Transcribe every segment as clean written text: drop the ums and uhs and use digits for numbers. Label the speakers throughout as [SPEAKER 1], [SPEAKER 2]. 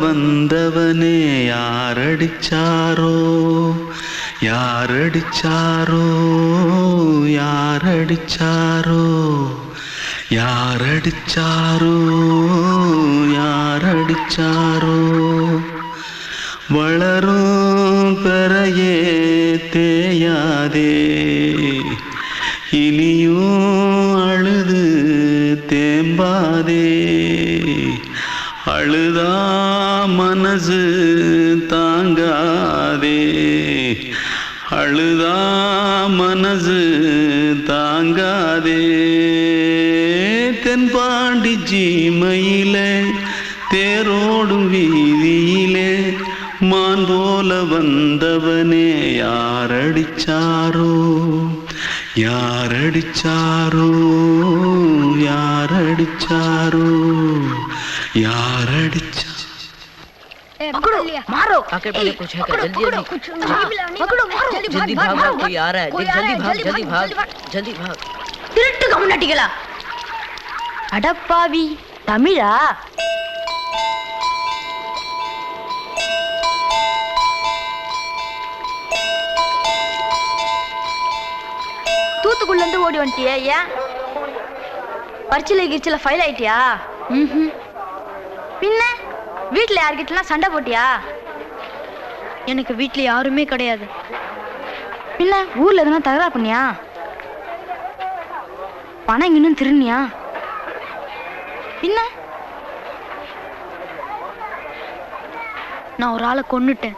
[SPEAKER 1] வந்தவனே யாரடிச்சாரோ யாரடிச்சாரோ யாரடிச்சாரோ யாரடிச்சாரோ யாரடிச்சாரோ வளரும் பெறையே தேயாதே இனியும் அழுது தேம்பாதே அழுதா மனசு தாங்காதே அழுதா மனசு தாங்காதே தென்பாண்டி சீமையிலே தேரோடும் வீதியிலே மான் போல வந்தவனே யாரடிச்சாரோ யாரடிச்சாரோ யாரடிச்சாரோ யாரடிச்சா
[SPEAKER 2] पकड़ो मारो
[SPEAKER 3] आके पहले कुछ है क्या जल्दी
[SPEAKER 2] पकड़ो मारो
[SPEAKER 3] जल्दी भाग कोई आ रहा है जल्दी भाग
[SPEAKER 2] திருட்டு கம்முனட்டிகளா அடப்பாவி தமிழா தூத்துக்குள்ள இருந்து ஓடி வந்துட்டியா ஏன் பரிச்சையில கிரிச்சில ஃபைல் ஆயிட்டியா பின்ன வீட்டில் யார்கிட்டலாம் சண்டை போட்டியா எனக்கு வீட்டில் யாருமே கிடையாது பின்ன ஊர்ல எதுனா தகராறு பண்ணியா பணம் இன்னும் திருநியா பின்ன நான் ஒரு ஆளை கொன்னுட்டேன்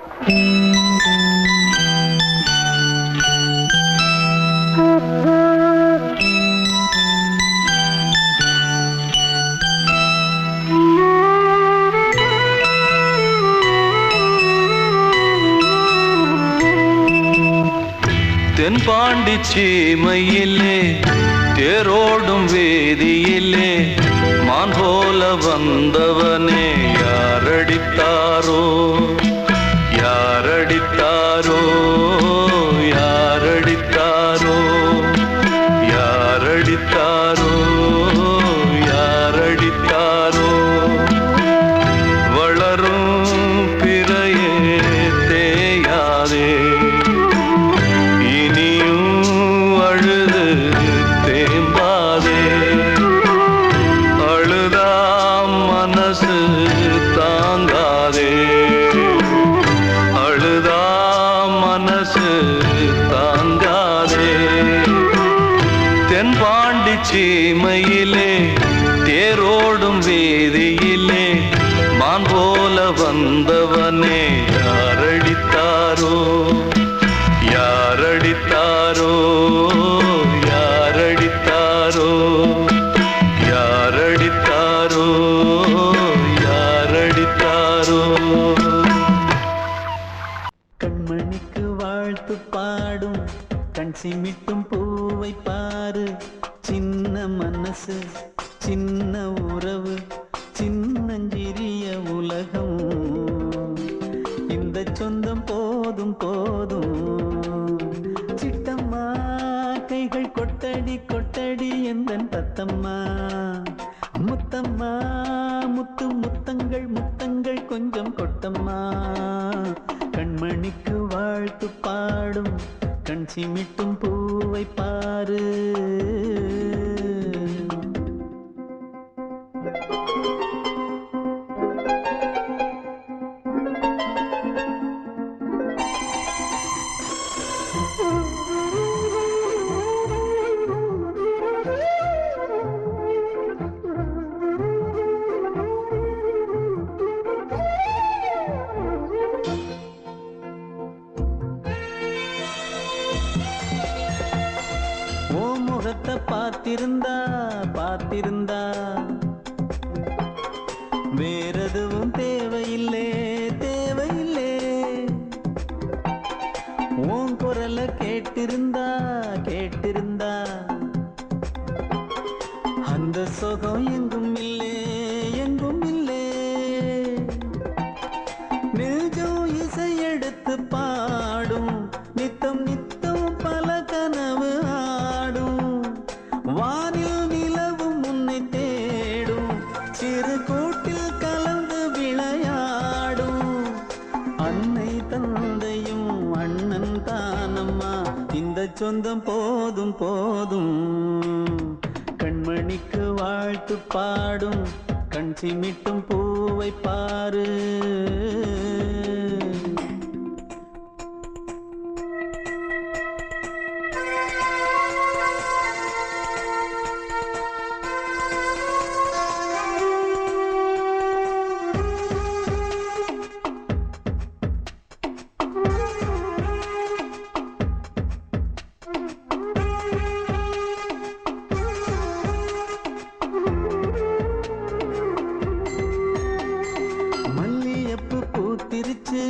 [SPEAKER 1] தென்பாண்டி சீமையிலே தேரோடும் வேதியிலே மான் போல வந்தவனே யாரடித்தாரோ யாரடித்தாரோ யாரடித்தாரோ யாரடித்தாரோ யாரடித்தாரோ வளரும் பிறையே தேயாதே தென்பாண்டி சீமையிலே தேரோடும் வேதியிலே மான் போல வந்தவனே யாரடித்தாரோ யாரடித்தாரோ யாரடித்தாரோ யாரடித்தாரோ யாரடித்தாரோ
[SPEAKER 4] கண்மணிக்கு வாழ்த்து பாடும் கண் சிமிட்டும் பூவை பாரு சின்ன மனசு சின்ன உறவு சின்னஞ்சிறிய உலகம் இந்த சொந்தம் போதும் போதும் சிட்டம்மா கைகள் கொட்டடி கொட்டடி எந்தன் தத்தம்மா முத்தம்மா முத்து முத்தங்கள் முத்தங்கள் கொஞ்சம் கொட்டம்மா கண்மணிக்கு வாழ்த்து பாடும் கண் சிமிட்டும் பூவை பாரு முகத்தை பார்த்திருந்தா பார்த்திருந்தா வேறெதுவும் தேவையில்லை தேவையில்லை உன் குரலை கேட்டிருந்தா கேட்டிருந்தா அந்த சுகம் எங்கும் இல்லை எங்கும் இல்லை நெஞ்சம் இசை எடுத்து பாடும் நித்தம் நித்தம் பல கனவு ஆடும் வானில் நிலவும் உன்னை தேடும் சிறு கூட்டில் கலந்து விளையாடும் சொந்தம் போதும் போதும். கண்மணிக்கு வாழ்த்து பாடும் கண் சிமிட்டும் பூவை பாரு. பூத்திருச்சு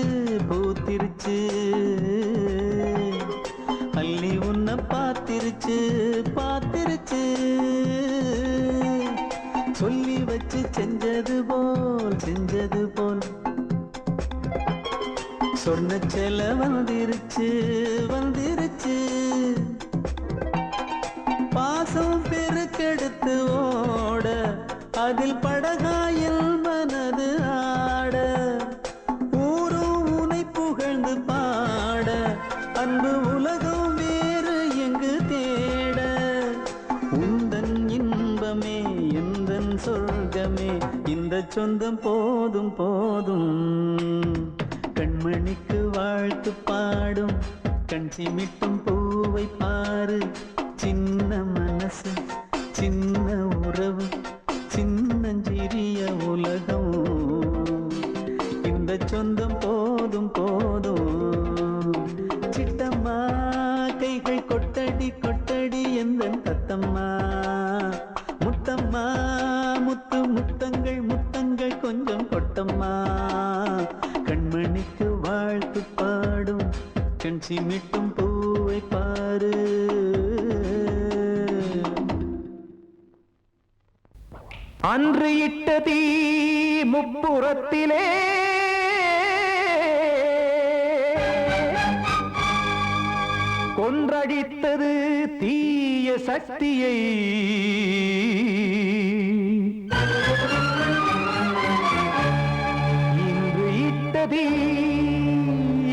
[SPEAKER 4] பூத்திருச்சு அள்ளி உன்னை பார்த்திருச்சு பார்த்திருச்சு. சொல்லி வச்சு செஞ்சது போல் சொன்ன செல வந்துருச்சு வந்துருச்சு. பாசம் பெருக்கெடுத்து ஓட அதில் படகாயில் மனது ஆட. புகழ்ந்து பாட அன்பு உலகம் வேறு எங்கு தேட. உந்தன் இன்பமே எந்தன் சொர்க்கமே இந்த சொந்தம் போதும் போதும். கண்மணிக்கு வாழ்த்து பாடும் கண் சிமிட்டும் பூவை பாரு. சின்ன மனசு சின்ன உறவு சின்னஞ்சிறிய உலகம் இந்த சொந்தம் போதும் போதும். சிட்டம்மா கைகள் கொட்டடி கொட்டடி எந்தன் தத்தம்மா. முத்தம்மா முத்து முத்தங்கள் முத்தங்கள் கொஞ்சம் கொட்டம்மா. கண்மணிக்கு வாழ்த்து பாடும் கண் சிமிட்டும் பூவை பாரு.
[SPEAKER 5] அன்று இட்ட தீ முப்புறத்திலே கொன்றடித்தது தீய சக்தியை. இன்று இட்டதீ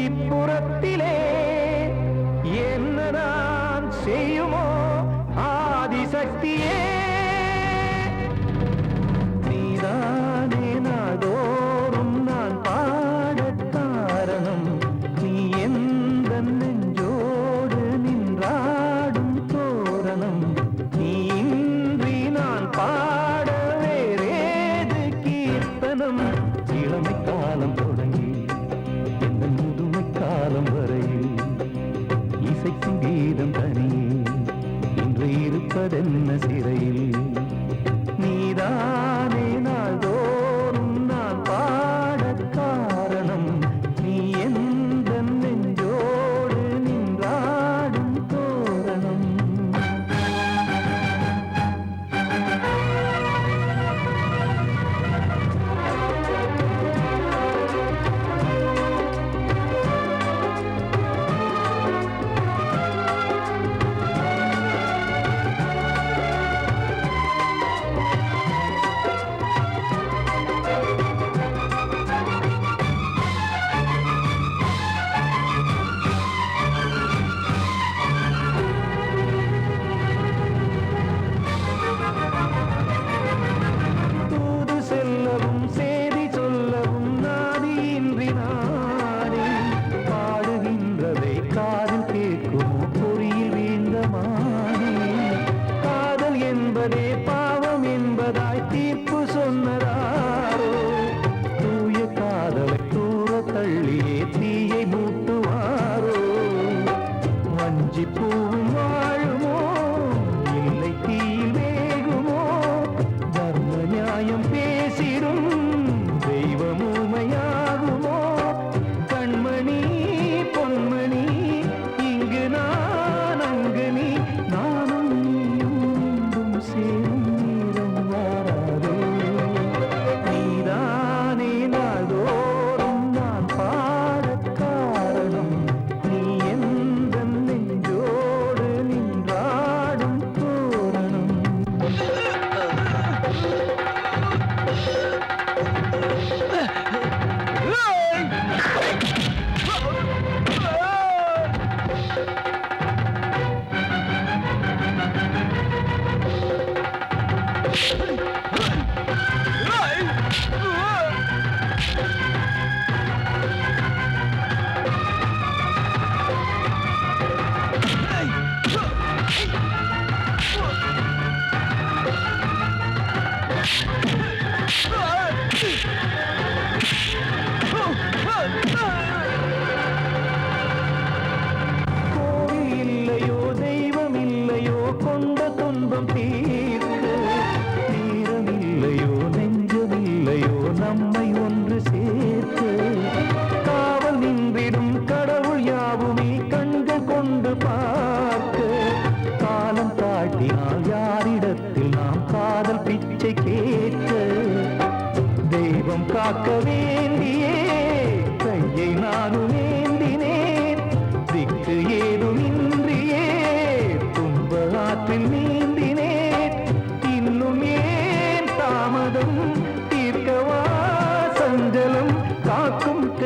[SPEAKER 5] இப்புறத்திலே என்ன நான் செய்யுமோ ஆதிசக்தியே. நீதானே நாள்தோறும் நான் பாடக் காரணம். நீ எந்த நெஞ்சோடு நின்றாடும் தோரணம். நீ இன்றி நான் பாட வேறேது கீர்த்தனம். இளமை காலம் தொடங்கி எந்த முதுமை காலம் வரையில் இசைக்கும் கீதம் தனியே இன்று இருப்பதென்ன சிறையில். நீதானே நாள்தோறும் நான் பாடக் காரணம். நீ எந்த நெஞ்சோடு நின்றாடும் தோரணம்.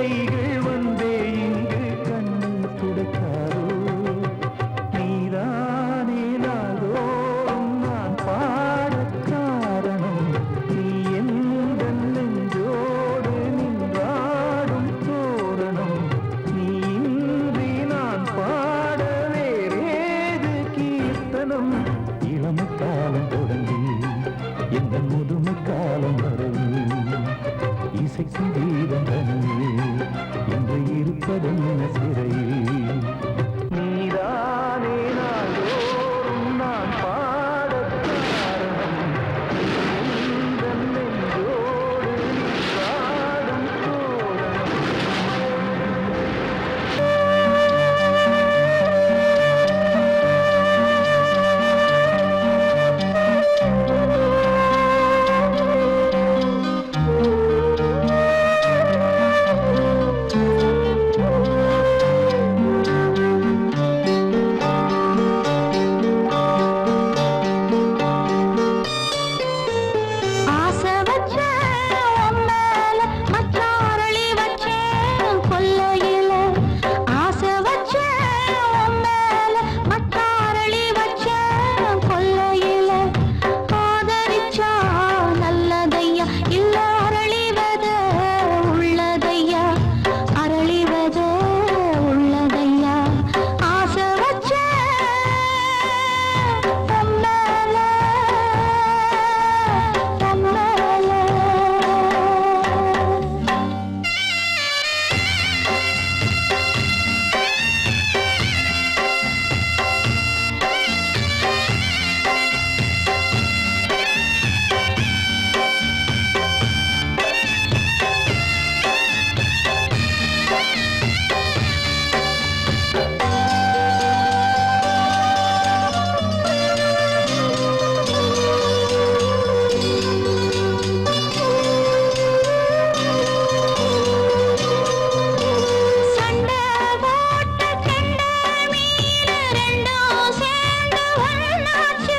[SPEAKER 5] கைகள் வந்தே இங்கு கண்ணீர் துடைக்காதோ நீதானே நாள்தோறும் நான் பாடக் காரணம் நீ எந்த நெஞ்சோடு நின்றாடும் தோரணம் நீ இன்றி நான் பாட வேறேது கீர்த்தனம் இளமை காலம் தொடங்கி எந்த முதுமை காலம் வரை இசைக்கு வீதம் தனியே என்று இருப்பதென்ன சிறையில் நீதானே நாள்தோறும் நான் பாடக் காரணம் எந்த நெஞ்சோடு நின்றாடும் தோரணம்
[SPEAKER 2] ஆசை வச்சேன் உன் மேல, மச்சாரளி வச்சேன் கொல்லையில. ஆசை வச்சேன் உன் மேல, மச்சாரளி வச்சேன் கொல்லையில. ஆதரிச்சா நல்லதையா, இல்ல அரளிவத உள்ளதையா, அரளிவத உள்ளதையா. ஆசை வச்சேன் உன் மேல, உன் மேல. சண்டை போட்ட கெண்ட மீன் ரெண்டும் சேர்ந்து ஒண்ணாச்சு.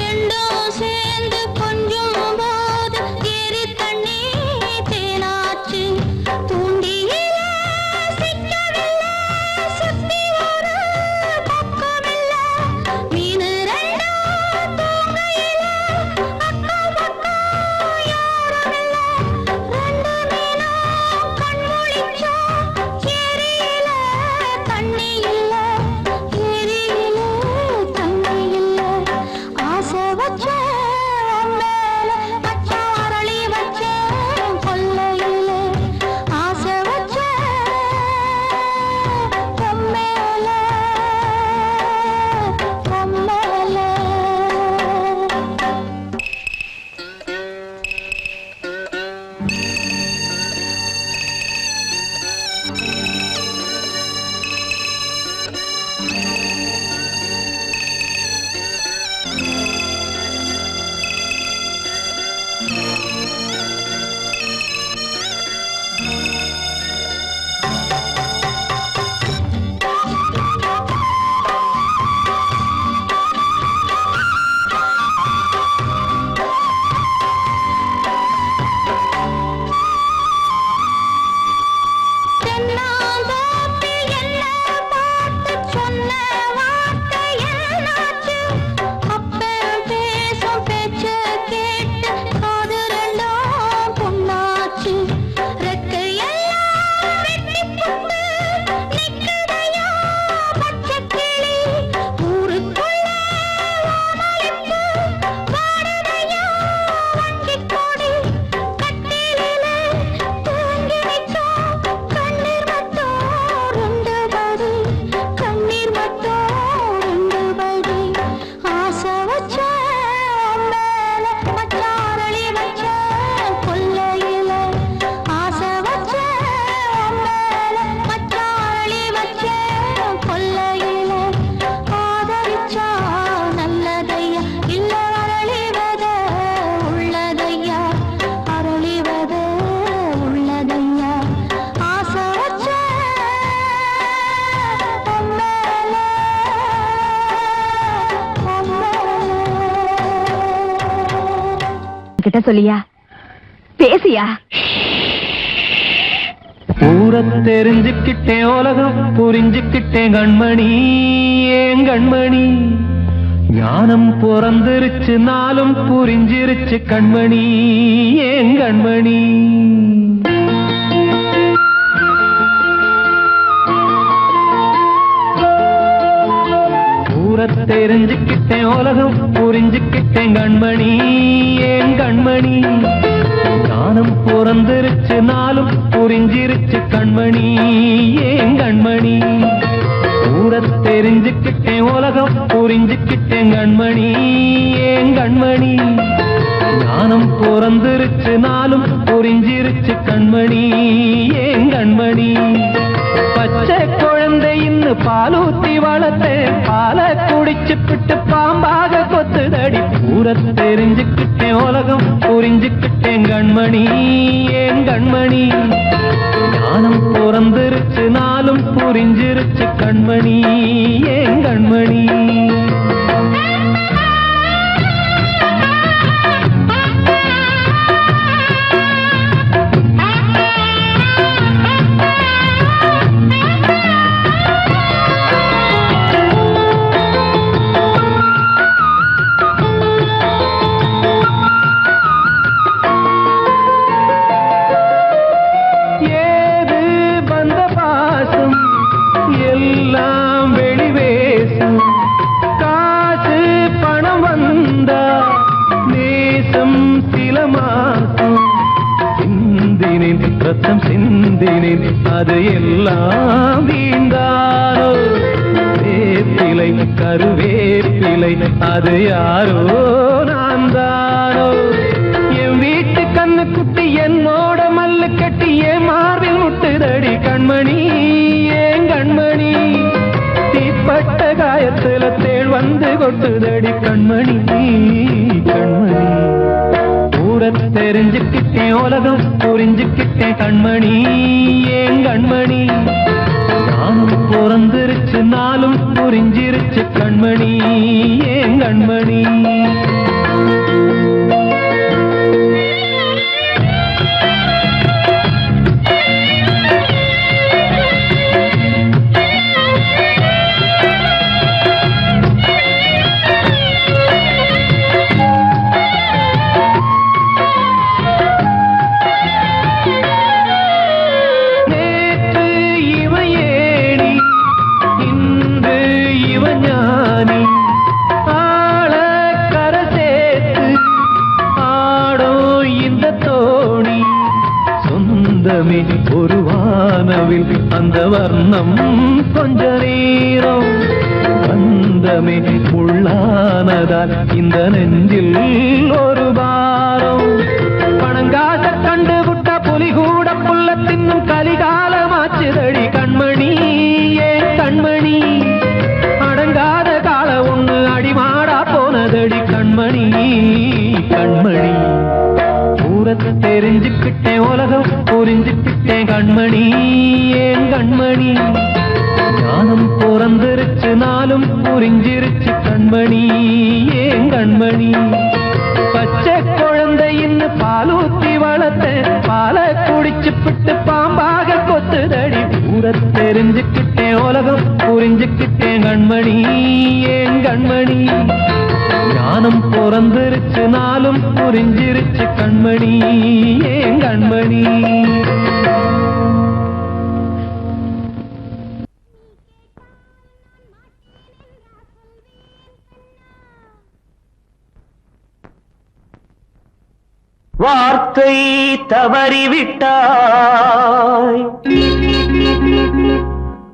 [SPEAKER 2] ரெண்டும் சேர்ந்து கொஞ்சும் போது எரி தண்ணி தேனாச்சு. தூண்டியில சிக்கவில்லை, சுத்தி ஒரு பக்கமில்லை. மீன் ரெண்டும் தூங்கையில அக்கம் பக்கம் யாருமில்லை. ரெண்டு மீனும் கண் முழிச்சா ஏரியில தண்ணி இல்ல, ஏரியில தண்ணி இல்ல. ஆசை வச்சேன் உன் மேல, மச்சாரளி வச்சேன் கொல்லையில. ஆசை வச்சேன் உன் மேல, உன் மேல. தென்னாந்தோப்பில் என்ன பார்த்து சொன்ன வார்த்தை என்னாச்சு? அப்பன் பேசும் பேச்ச கேட்டு காது ரெண்டும் புண்ணாச்சு. ரெக்கையெல்லாம் வெட்டிப் புட்டு நிக்குதையா பச்சைக்கிளி. ஊருக்குள்ள ஓமளிப்பு வாடுதையா வஞ்சிக் கொடி. கட்டிலிலே தூங்கி நிற்கும் கண்ணீர் மட்டும் ரெண்டு படி, கண்ணீர் மட்டும் ரெண்டு படி. ஆசை வச்சேன் உன் மேல, மச்சாரளி வச்சேன் கொல்லையில. ஆசை வச்சேன் உன் மேல, மச்சாரளி வச்சேன் கொல்லையில. ஆதரிச்சா நல்லதையா, இல்ல அரளிவத உள்ளதையா, அரளிவத உள்ளதையா. ஆசை வச்சேன் உன் மேல, உன் மேல.
[SPEAKER 6] கிட்ட சொல்லியா, பேசியா.
[SPEAKER 5] ஊரை தெரிஞ்சுக்கிட்டேன் உலகம் புரிஞ்சுக்கிட்டேன் கண்மணி ஏன் கண்மணி ஞானம் பிறந்திருச்சு நாளும் புரிஞ்சிருச்சு கண்மணி ஏன் கண்மணி ஊரை தெரிஞ்சுக்கிட்டேன் உலகம் புரிஞ்சுக்கிட்டேன் கண்மணி ஏன் கண்மணி ஞானம் பிறந்திருச்சு நாளும் புரிஞ்சிருச்சு கண்மணி ஏன் கண்மணி ஊரை தெரிஞ்சுக்கிட்டேன் உலகம் புரிஞ்சுக்கிட்டேன் கண்மணி ஏன் கண்மணி ஞானம் பிறந்திருச்சு நாளும் புரிஞ்சிருச்சு கண்மணி ஏன் கண்மணி பச்சை குழந்தையின்னு பாலூத்தி வளர்த்தேன் பாலை குடிச்சு பிட்டு பாம்பாக கொத்துதடி ஊரை தெரிஞ்சுக்கிட்டேன் உலகம் புரிஞ்சுக்கிட்டேன் கண்மணி ஏன் கண்மணி ஞானம் பிறந்திருச்சு நாளும் புரிஞ்சிருச்சு கண்மணி ஏன் கண்மணி ரத்தம் சிந்தினேன் அது எல்லாம் வீண்டாரோ வேப்பிலை கருவேப்பிலை அது யாரோ நான் தானோ என் வீட்டு கண்ணு குட்டி என்னோட மல்லு கட்டி என் மார்பில் முட்டுதடி கண்மணி ஏன் கண்மணி தீப்பட்ட காயத்துல தேள் வந்து கொட்டுதடி கண்மணி கண்மணி ஊரை தெரிஞ்சுக்கிட்டேன் உலகம் புரிஞ்சுக்கிட்டேன் கண்மணி ஏன் கண்மணி ஞானம் பிறந்திருச்சு நாளும் புரிஞ்சிருச்சு கண்மணி ஏன் கண்மணி ஒரு வானவில் அந்த வர்ணம் கொஞ்ச நேரம் வந்தமே உள்ளானதால் இந்த நெஞ்சில் ஒரு பாரம் பணங்காச கண்டு விட்ட புலி கூட புல்ல தின்னும் கலிகாலமாச்சுதடி கண்மணி ஏன் கண்மணி அடங்காத கால ஒண்ணு அடிமாடா போனதடி கண்மணி கண்மணி ஊரை தெரிஞ்சுக்கிட்டேன் உலகம் புரிஞ்சுக்கிட்டேன் கண்மணி ஏன் கண்மணி ஞானம் பிறந்திருச்சு நாளும் புரிஞ்சிருச்சு கண்மணி ஏன் கண்மணி பச்சை குழந்தையின்னு பாலூத்தி வளர்த்தேன் பாலை குடிச்சு பிட்டு பாம்பாக கொத்துதடி ஊரை தெரிஞ்சுக்கிட்டேன் உலகம் புரிஞ்சுக்கிட்டேன் கண்மணி ஏன் கண்மணி ஞானம் பிறந்திருச்சு நாளும் புரிஞ்சிருச்சு கண்மணி ஏன் கண்மணி
[SPEAKER 1] வார்த்தை தவறிவிட்டாய்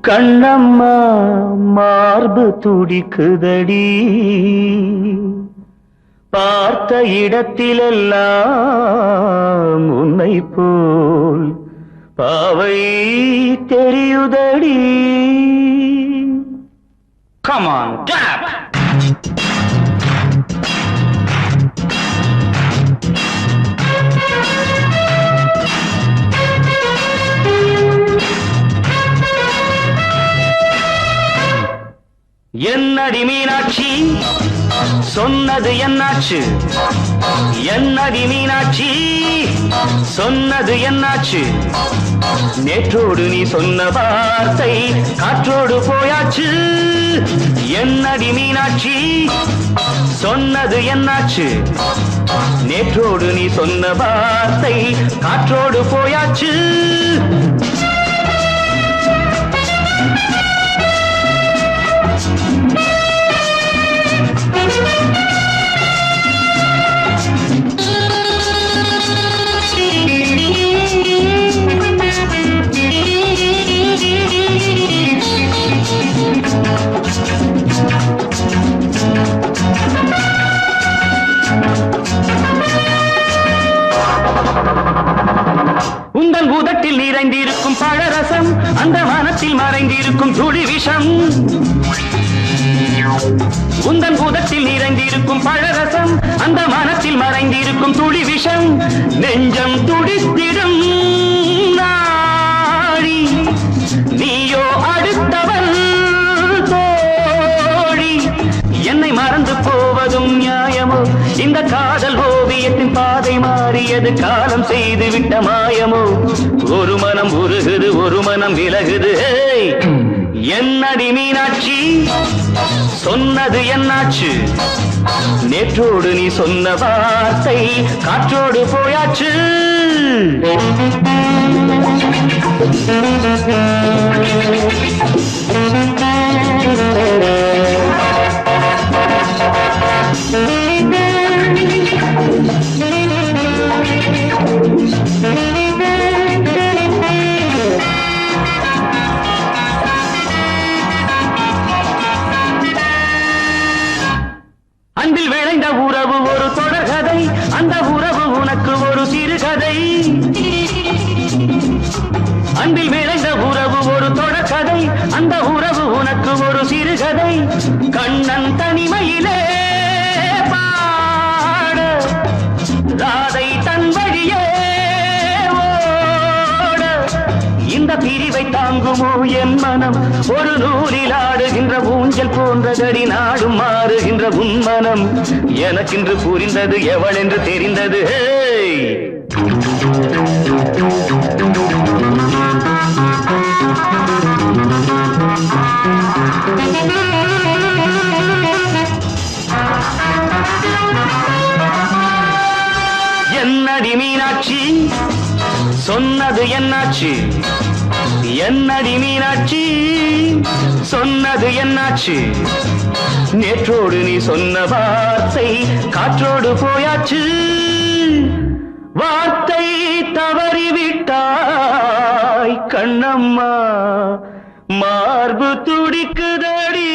[SPEAKER 1] கண்ணம்மா மார்பு துடிக்குதடி பார்த்த இடத்திலெல்லாம் உன்னை போல் பாவை தெரியுதடி. Come on, clap! என்னடி மீனாட்சி சொன்னது என்னாச்சு என்னடி மீனாட்சி சொன்னது என்னாச்சு நேற்றோடு நீ சொன்ன வார்த்தை காற்றோடு போயாச்சு என்னடி மீனாட்சி சொன்னது என்னாச்சு நேற்றோடு நீ சொன்ன வார்த்தை காற்றோடு போயாச்சு உந்தன் பூதத்தில் நிறைந்திருக்கும் பழரசம் அந்த வானத்தில் மறைந்திருக்கும் துளி விஷம் உந்தன் பூதத்தில் நிறைந்திருக்கும் பழரசம் அந்த வானத்தில் மறைந்திருக்கும் துளி விஷம் நெஞ்சம் துடித்திடும் நாடி நீயோ அடுத்தவன் தோழி என்னை மறந்து போவதும் நியாயமோ இந்த காதல் ஓவியத்தின் பாதை மாறியது காலம் செய்து விட்ட மாயமோ ஒரு மனம் உருகுது ஒரு மனம் விலகுது என்னடி மீனாட்சி சொன்னது என்னாச்சு நேற்றோடு நீ சொன்ன வார்த்தை காற்றோடு போயாச்சு அன்பில் விளைந்த உறவு ஒரு தொடர்கதை அந்த உறவு உனக்கு ஒரு சிறுகதை அன்பில் விளைந்த உறவு ஒரு தொடர்கதை அந்த உறவு உனக்கு ஒரு சிறுகதை கண்ணன் தனிமையிலே பாட ராதை தன் வழியே ஓட இந்த பிரிவை தாங்குமோ என் மனம் ஒரு நூலில் ஆடுகின்ற ஊஞ்சல் போன்றதடி நாடும் மாறுகின்ற உன்மனம் எனக்கென்று புரிந்தது எவள் என்று தெரிந்தது என்னடி மீனாட்சி சொன்னது என்னாச்சு என்னடி மீனாட்சி சொன்னது என்னாச்சு நேற்றோடு நீ சொன்ன வார்த்தை காற்றோடு போயாச்சு வார்த்தை தவறிவிட்டாய் கண்ணம்மா மார்பு துடிக்குதடி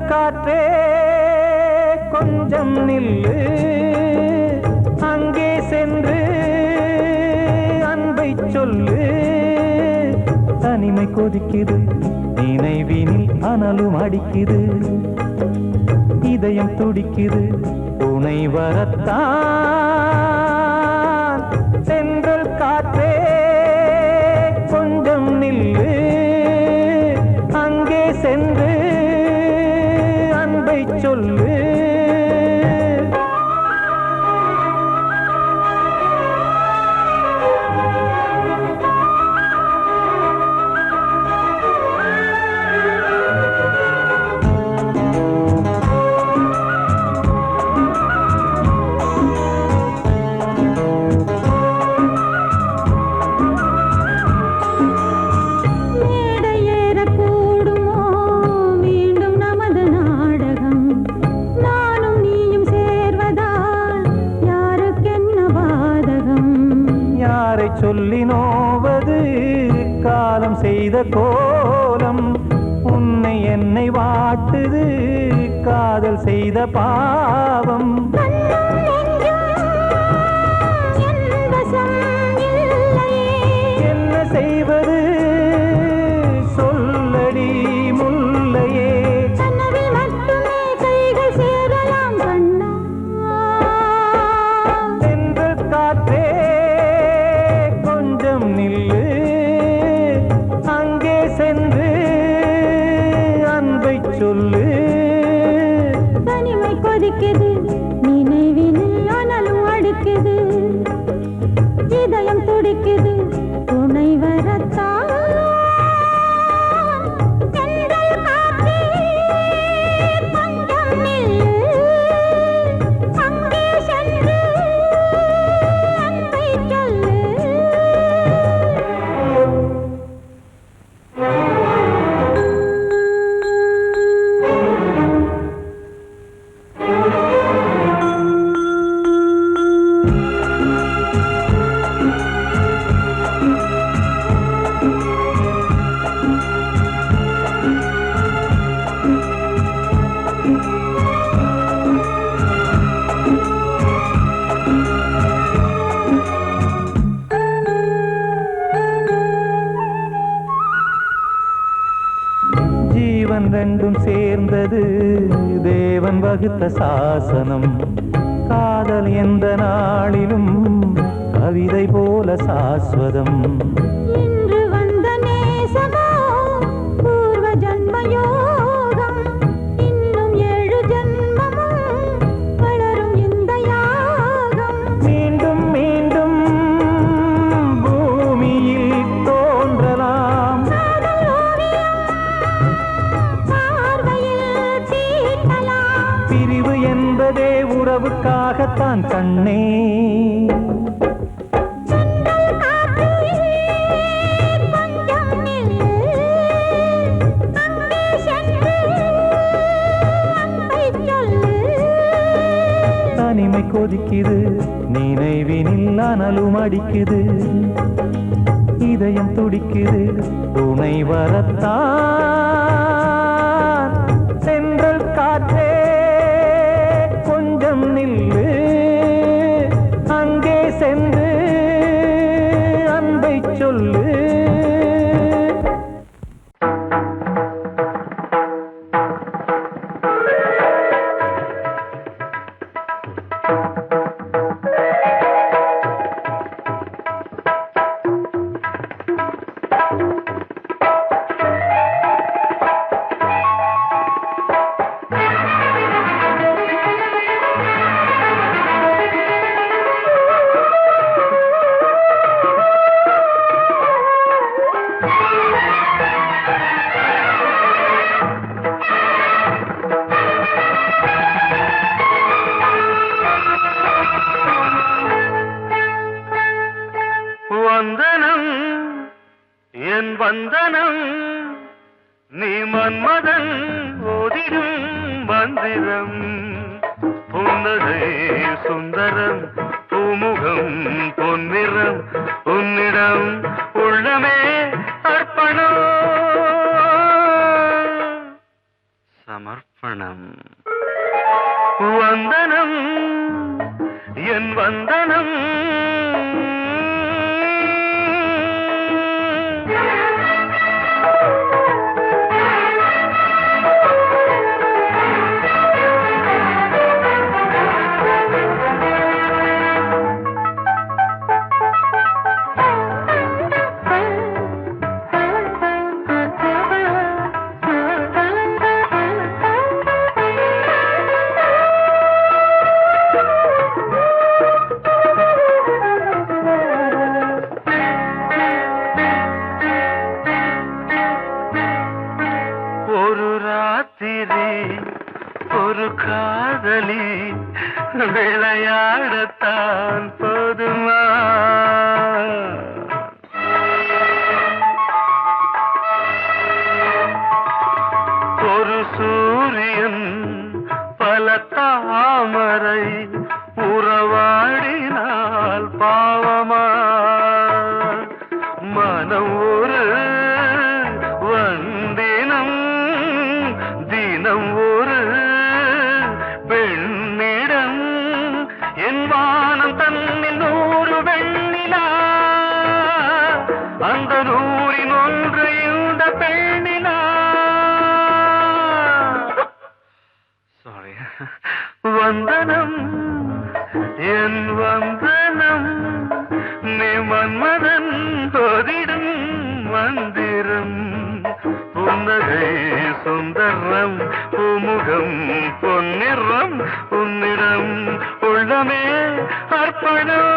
[SPEAKER 5] காற்றே கொஞ்சம் நில்லு அங்கே சென்று அன்பை சொல்லு தனிமை கொதிக்குது நினைவினில் அனலும் அடிக்குது இதயம் துடிக்குது துணை வரத்தான் சென்றல் காற்றே கொஞ்சம் நில்லு அங்கே சென்று அன்பை சொல்லு சொல்லி நோவது காலம் செய்த கோலம். உன்னை என்னை வாட்டுது காதல் செய்த பாவம். என்ன செய்வது சொல்லடி முல்லையே. சென்று காற்றே கொஞ்சம் நில்லு, அங்கே சென்று அன்பை சொல்லு.
[SPEAKER 6] தனிமை கொதிக்குது நினைவினில் அனலும் அடிக்குது, இதயம் துடிக்குது துணை வரத்தான்.
[SPEAKER 5] ஜீவன் ரெண்டும் சேர்ந்தது தேவன் வகுத்த சாசனம். காதல் எந்த நாளிலும் கவிதை போல சாஸ்வதம்.
[SPEAKER 6] இன்று வந்த நேசமோ பூர்வ ஜன்ம யோகம், இன்னும் 7 ஜன்மமும் வளரும் இந்த யாகம்.
[SPEAKER 5] மீண்டும் மீண்டும் பூமியில் தோன்றலாம்,
[SPEAKER 6] பார்வையில் தீட்டலாம்.
[SPEAKER 5] பிரிவு என்பதே உறவுக்காகத்தான் கண்ணே.
[SPEAKER 6] கொஞ்சம் நில்லு, அங்கே சென்று அன்பை சொல்லு.
[SPEAKER 5] தனிமை கொதிக்குது நினைவினில் அனலும் அடிக்குது, இதயம் துடிக்குது துணை வரத்தான். சென்றல் காற்றே கொஞ்சம் நில்லு, அங்கே சென்று அன்பை சொல்லு.
[SPEAKER 1] வந்தனம் என் வந்தனம், நீ மன்மதன் ஓதிடும் மந்திரம். புன்னகை சுந்தரம் பூமுகம் பொன்னிறம், உன்னிடம் உள்ளமே அர்ப்பணம் சமர்ப்பணம். வந்தனம் என் வந்தனம். ஒரு காதலி விளையாடத்தான் போதுமா? ஒரு சூரியன் பல தாமரை உறவாடினால் பாவமா? தினம் ஒரு பெண்ணிடம் என் வானம் தன்னில் 100 வெண்ணிலா அந்த 100இன் ஒன்று இந்த பெண்ணிலா சாரி வந்தனம் என் வந்தனம் நீ மன்மதன் தோதிடும் மந்திரம் புன்னகை சுந்தரம் பூமுகம் பொன்னிறம் உன்னிடம் உள்ளமே அர்ப்பணம்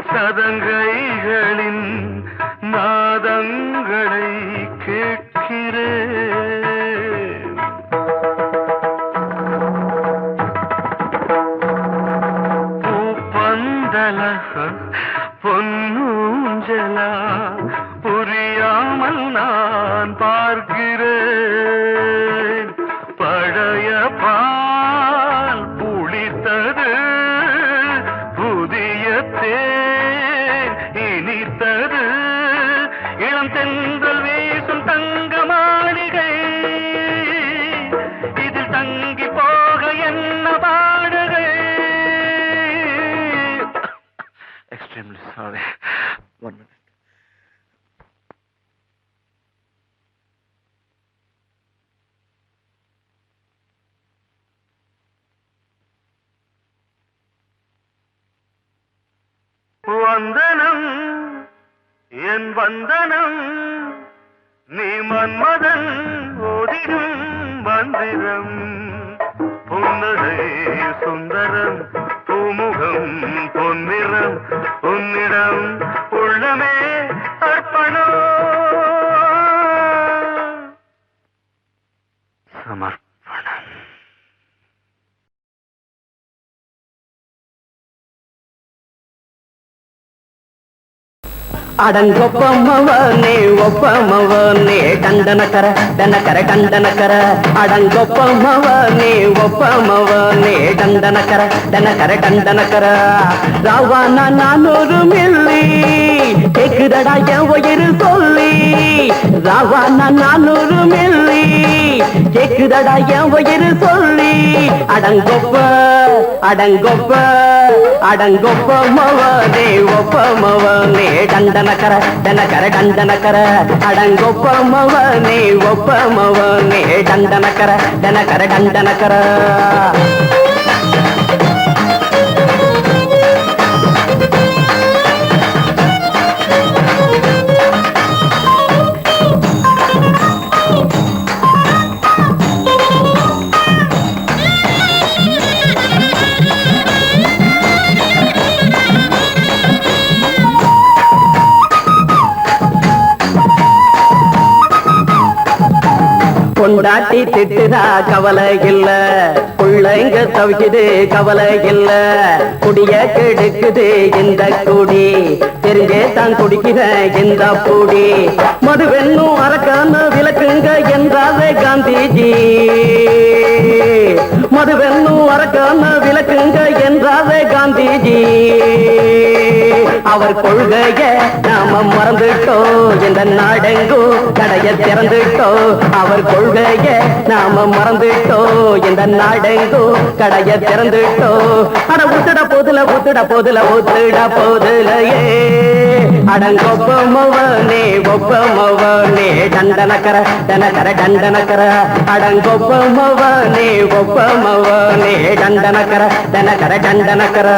[SPEAKER 1] சதங்கைகளின் நாதங்களை கேட்கிறேன் பூப்பந்தல பொன்னூஞ்சலா புரியாமல் நான் பார்க்கிறேன் பழைய பால் புளித்தது புதிய தேன் இனித்தது இளம் தென்றல் வீசும் தங்க மாளிகை இதில் தங்கி போக என்ன பாடுகை எக்ஸ்ட்ரீம்லி சாரி 1 minute வந்தனம் என் வந்தனம் நீ மன்மதன் ஓதிடும் மந்திரம் புன்னகை சுந்தரம் பூமுகம் பொன்னிறம் உன்னிடம் உள்ளமே அர்ப்பணம் சமர்ப்பணம்
[SPEAKER 3] அடங்கொப்பமவனே ஒப்பமவனே டண்டனக்கர டனக்கர டண்டனக்கர அடங்கொப்பமவனே ஒப்பமவனே டண்டனக்கர டனக்கர டண்டனக்கர ராவானா 400 மில்லி கேக்குதடா என் உயிர் சொல்லி ராவானா 400 மில்லி கேக்குதடா என் உயிர் சொல்லி அடங்கொப்ப அடங்கொப்ப அடங்கொப்பமவனே ஒப்பமவனே டண்டனக்கர டனக்கர டண்டனக்கர அடங்கொப்பமவனே ஒப்பமவனே டண்டனக்கர டனக்கர டண்டனக்கர கொண்டாட்டி திட்டுதா கவலை இல்ல பிள்ளைங்க தவிக்குது கவலை இல்ல குடிய கெடுக்குது இந்த குடி தெரிஞ்சே தான் குடிக்கிற இந்த பூடி மதுவென்னும் அரக்கான விளக்குங்க என்றாரே காந்திஜி மதுவென்னும் அரக்கான விளக்குங்க என்றாரே காந்திஜி அவர் கொள்கைய நாம மறந்துட்டோம் இந்த நாடெங்கும் கடைய திறந்துட்டோம் அவர் கொள்கைய நாம மறந்துட்டோம் இந்த நாடெங்கும் கடைய திறந்துட்டோம் அட ஊத்துட போதுல ஊத்துட போதுல ஊத்துட போதுலையே அடங்கொப்பமவனே ஒப்பமவனே டண்டனக்கர டனக்கர டண்டனக்கர அடங்கொப்பமவனே ஒப்பமவனே டண்டனக்கர டனக்கர டண்டனக்கர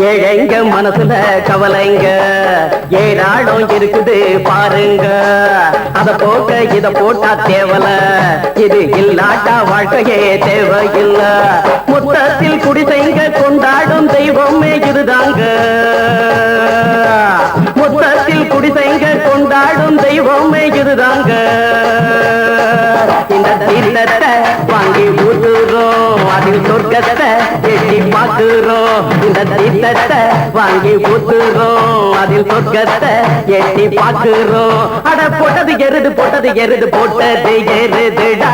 [SPEAKER 3] ஏழைங்க மனசுல கவலைங்க ஏராளம் இருக்குது பாருங்க. அத போக்க இத போட்டா தேவல, இது இல்லாட்டா வாழ்க்கையே தேவையில்ல. மொத்தத்தில் குடிசைங்க கொண்டாடும் தெய்வமே இதுதாங்க. மொத்தத்தில் குடிசைங்க கொண்டாடும் தெய்வமே இதுதாங்க. இந்த தீர்த்தத்தை வாங்கி ஊத்துறோம், அதில் சொர்க்கத்தை எட்டி பார்க்கிறோம். இந்த தீர்த்தத்தை வாங்கி ஊத்துறோம், அதில் சொர்க்கத்தை எட்டி பார்க்கிறோம். அட போட்டது எருது போட்டது எருது போட்டது எருதுடா.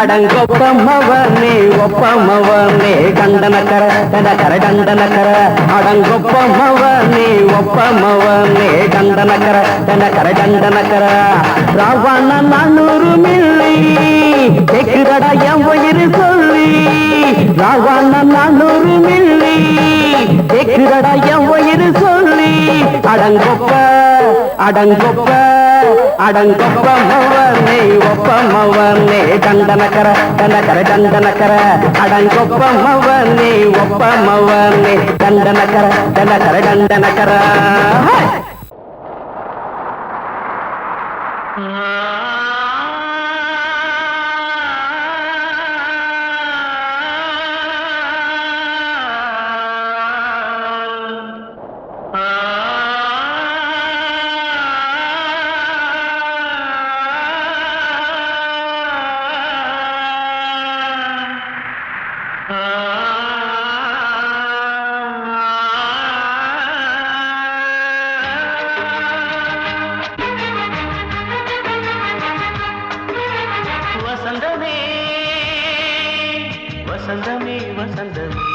[SPEAKER 3] அடங்கொப்பமவனே ஒப்பமவனே கண்டனக்கர கண்டனக்கர கண்டனக்கர. அடங்கொப்பமவனே ஒப்பமவனே கண்டனக்கர கண்டனக்கர கண்டனக்கர. ராவண 400 மில்லி கேக்குதடா என் உயிர் சொல்லி. ராவண 400 மில்லி கேக்குதடா என் உயிர் சொல்லி. அடங்கொப்ப அடங்கொப்ப அடங்கொப்பமவனே ஒப்பமவனே கண்டனக்கர கண்டனக்கர கண்டனக்கர. அடங்கொப்பமவனே ஒப்பமவனே கண்டனக்கர கண்டனக்கர கண்டனக்கர.
[SPEAKER 1] வசந்தமே வசந்தமே வசந்தமே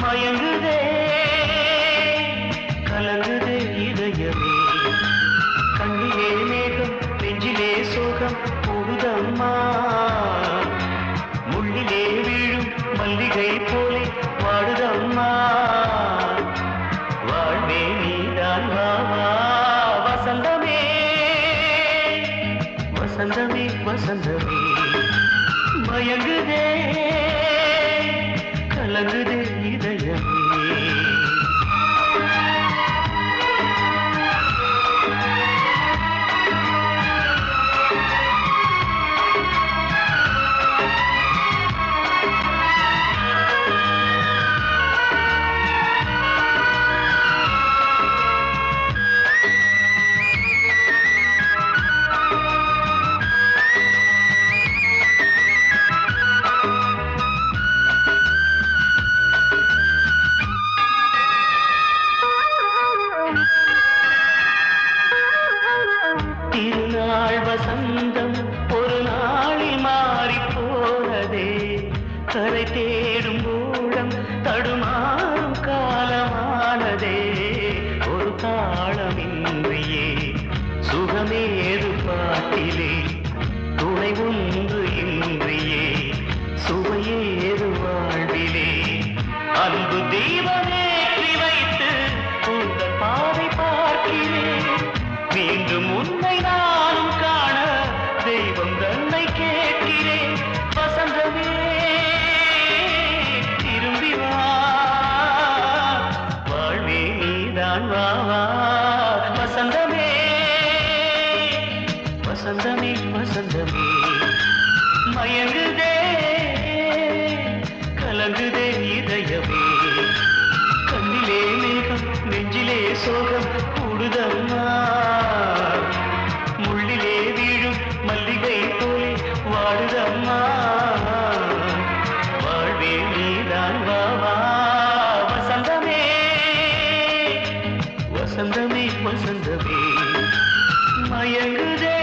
[SPEAKER 1] மயங்குதே கலங்குதே இதயமே. கண்ணிலே மேகம் நெஞ்சிலே சோகம் போகுதம்மா. முள்ளிலே வீழும் மல்லிகை போலே வாடுதம்மா. வாழ்வே நீதான் வாவா. வசந்தமே வசந்தமே வசந்தமே மயங்குதே கலங்குதே இதயமே. திருநாள் வசந்தம் ஒரு நாளில் மாறி போனதே. கரை தேடும் ஊழம் தடுமாறும் காலமானதே. ஒரு தாளமின்றியே சுகமேது பாட்டிலே. துணை ஒன்று இன்றியே சுவையேது வாழ்விலே. அன்பு தீபமேற்றி வைத்து உங்கள் பாதை பார்க்கிறேன். மீண்டும் உன்னை நானும் காண தெய்வம் தன்னை கேட்கிறேன். வசந்தமே திரும்பி வா, வாழ்வே நீதான் வா வா. வசந்தமே வசந்தமே வசந்தமே மயங்குதே கலங்குதே இதயமே. கண்ணிலே மேகம் நெஞ்சிலே சோகம் கூடுதம்மா. முள்ளிலே வீழும் மல்லிகை போலே வாடுதம்மா. வாழ்வே நீதான் வா வா. வசந்தமே வசந்தமே வசந்தமே மயங்குதே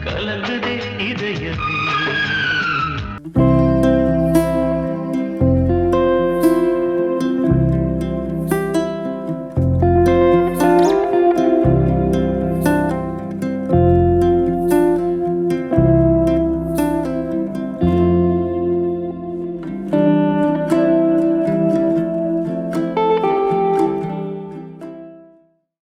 [SPEAKER 1] கலங்குதே இதயமே.